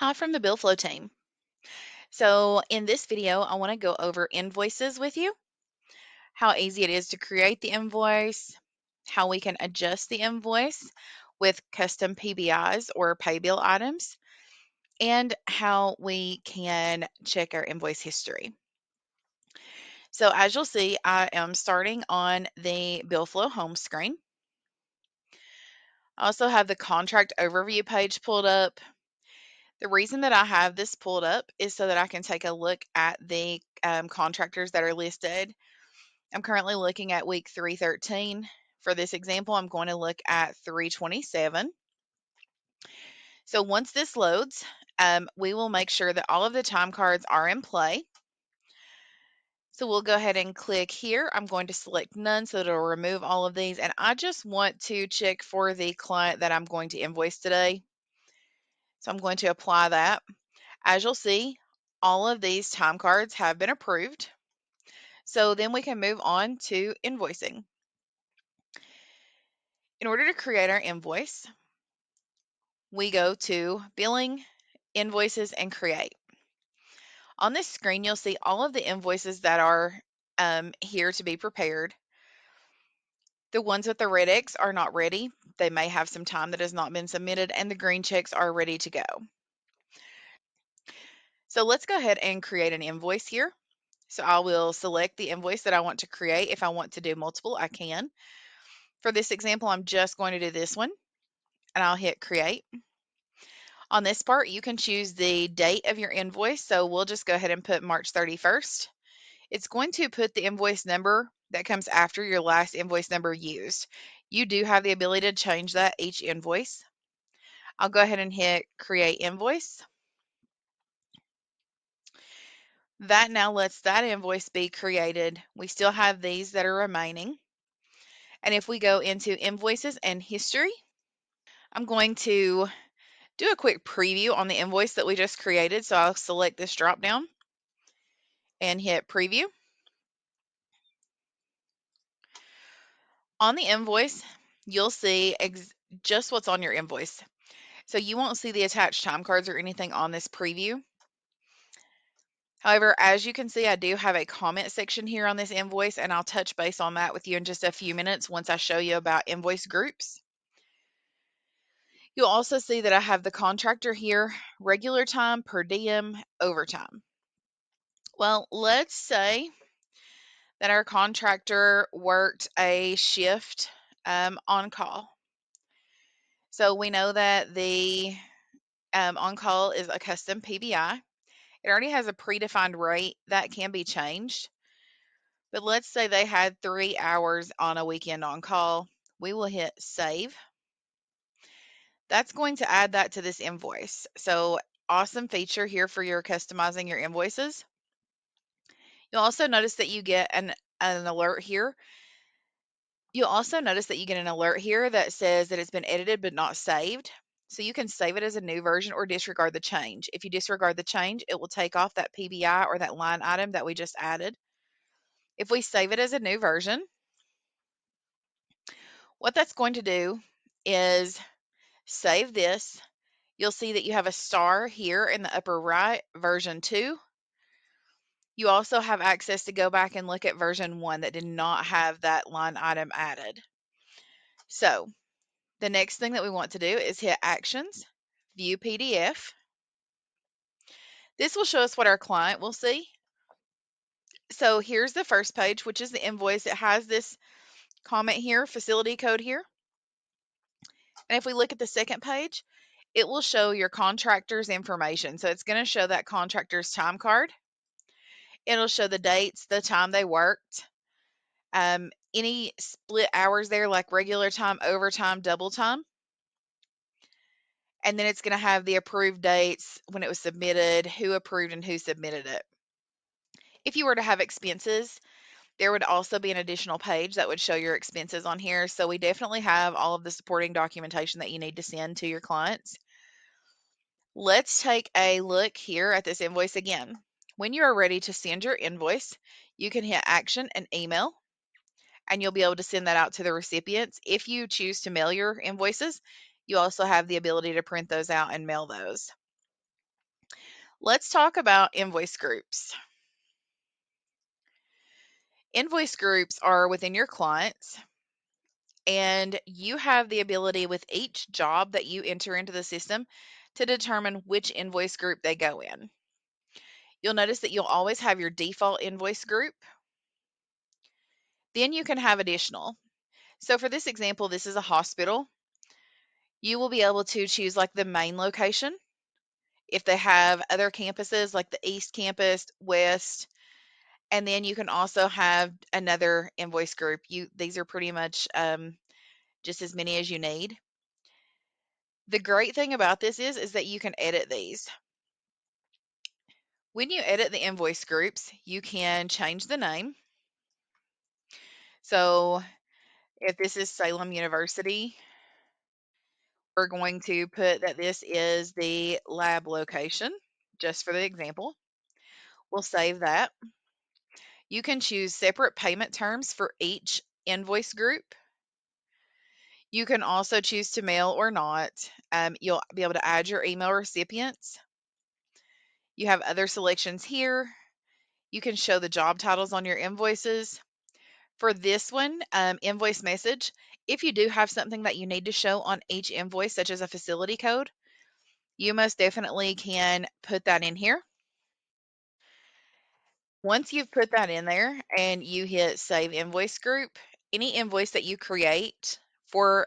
Hi from the Bilflo team. So in this video, I want to go over invoices with you, how easy it is to create the invoice, how we can adjust the invoice with custom PBIs or pay bill items, and how we can check our invoice history. So as you'll see, I am starting on the Bilflo home screen. I also have the contract overview page pulled up. The reason that I have this pulled up is so that I can take a look at the contractors that are listed. I'm currently looking at week 313. For this example, I'm going to look at 327. So once this loads, we will make sure that all of the time cards are in play. So we'll go ahead and click here. I'm going to select none so that it'll remove all of these. And I just want to check for the client that I'm going to invoice today. So I'm going to apply that. As you'll see, all of these time cards have been approved. So then we can move on to invoicing. In order to create our invoice, we go to Billing, Invoices, and Create. On this screen, you'll see all of the invoices that are here to be prepared. The ones with the red X are not ready. They may have some time that has not been submitted, and the green checks are ready to go. So let's go ahead and create an invoice here. So I will select the invoice that I want to create. If I want to do multiple, I can. For this example, I'm just going to do this one, and I'll hit Create. On this part, you can choose the date of your invoice. So we'll just go ahead and put March 31st. It's going to put the invoice number that comes after your last invoice number used. You do have the ability to change that each invoice. I'll go ahead and hit Create Invoice. That now lets that invoice be created. We still have these that are remaining. And if we go into Invoices and History, I'm going to do a quick preview on the invoice that we just created. So I'll select this drop down and hit Preview. On the invoice, you'll see just what's on your invoice. So you won't see the attached time cards or anything on this preview. However, as you can see, I do have a comment section here on this invoice, and I'll touch base on that with you in just a few minutes once I show you about invoice groups. You'll also see that I have the contractor here, regular time, per diem, overtime. Well, let's say that our contractor worked a shift on call. So we know that the on call is a custom PBI. It already has a predefined rate that can be changed. But let's say they had 3 hours on a weekend on call. We will hit save. That's going to add that to this invoice. So awesome feature here for your customizing your invoices. You'll also notice that you get an alert here. You'll also notice that you get an alert here that says that it's been edited but not saved. So you can save it as a new version or disregard the change. If you disregard the change, it will take off that PBI or that line item that we just added. If we save it as a new version, what that's going to do is save this. You'll see that you have a star here in the upper right, version 2. You also have access to go back and look at version 1 that did not have that line item added. So the next thing that we want to do is hit Actions, View PDF. This will show us what our client will see. So here's the first page, which is the invoice. It has this comment here, facility code here. And if we look at the second page, it will show your contractor's information. So it's going to show that contractor's time card. It'll show the dates, the time they worked, any split hours there, like regular time, overtime, double time. And then it's going to have the approved dates, when it was submitted, who approved and who submitted it. If you were to have expenses, there would also be an additional page that would show your expenses on here. So we definitely have all of the supporting documentation that you need to send to your clients. Let's take a look here at this invoice again. When you are ready to send your invoice, you can hit Action and Email, and you'll be able to send that out to the recipients. If you choose to mail your invoices, you also have the ability to print those out and mail those. Let's talk about invoice groups. Invoice groups are within your clients, and you have the ability with each job that you enter into the system to determine which invoice group they go in. You'll notice that you'll always have your default invoice group. Then you can have additional. So for this example, this is a hospital. You will be able to choose like the main location. If they have other campuses like the East Campus, West, and then you can also have another invoice group. These are pretty much just as many as you need. The great thing about this is that you can edit these. When you edit the invoice groups, you can change the name. So if this is Salem University, we're going to put that this is the lab location, just for the example. We'll save that. You can choose separate payment terms for each invoice group. You can also choose to mail or not. You'll be able to add your email recipients. You have other selections here. You can show the job titles on your invoices. For this one, invoice message, if you do have something that you need to show on each invoice, such as a facility code, you most definitely can put that in here. Once you've put that in there and you hit save invoice group, any invoice that you create for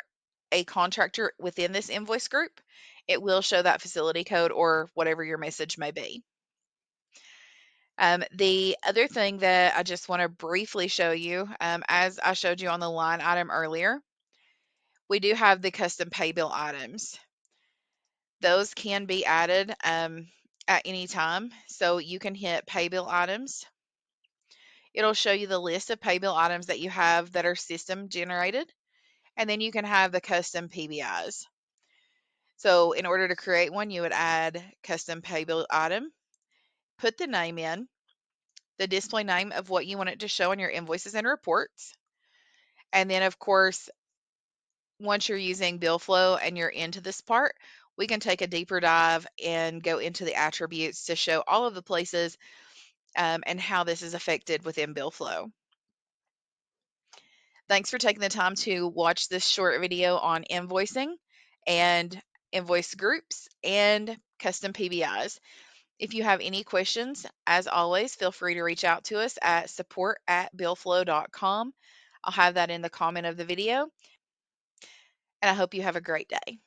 a contractor within this invoice group, it will show that facility code or whatever your message may be. The other thing that I just want to briefly show you, as I showed you on the line item earlier, we do have the custom pay bill items. Those can be added at any time. So you can hit pay bill items. It'll show you the list of pay bill items that you have that are system generated. And then you can have the custom PBIs. So in order to create one, you would add custom pay bill item, put the name in, the display name of what you want it to show on your invoices and reports. And then, of course, once you're using Bilflo and you're into this part, we can take a deeper dive and go into the attributes to show all of the places and how this is affected within Bilflo. Thanks for taking the time to watch this short video on invoicing and invoice groups and custom PBIs. If you have any questions, as always, feel free to reach out to us at support@bilflo.com. I'll have that in the comment of the video, and I hope you have a great day.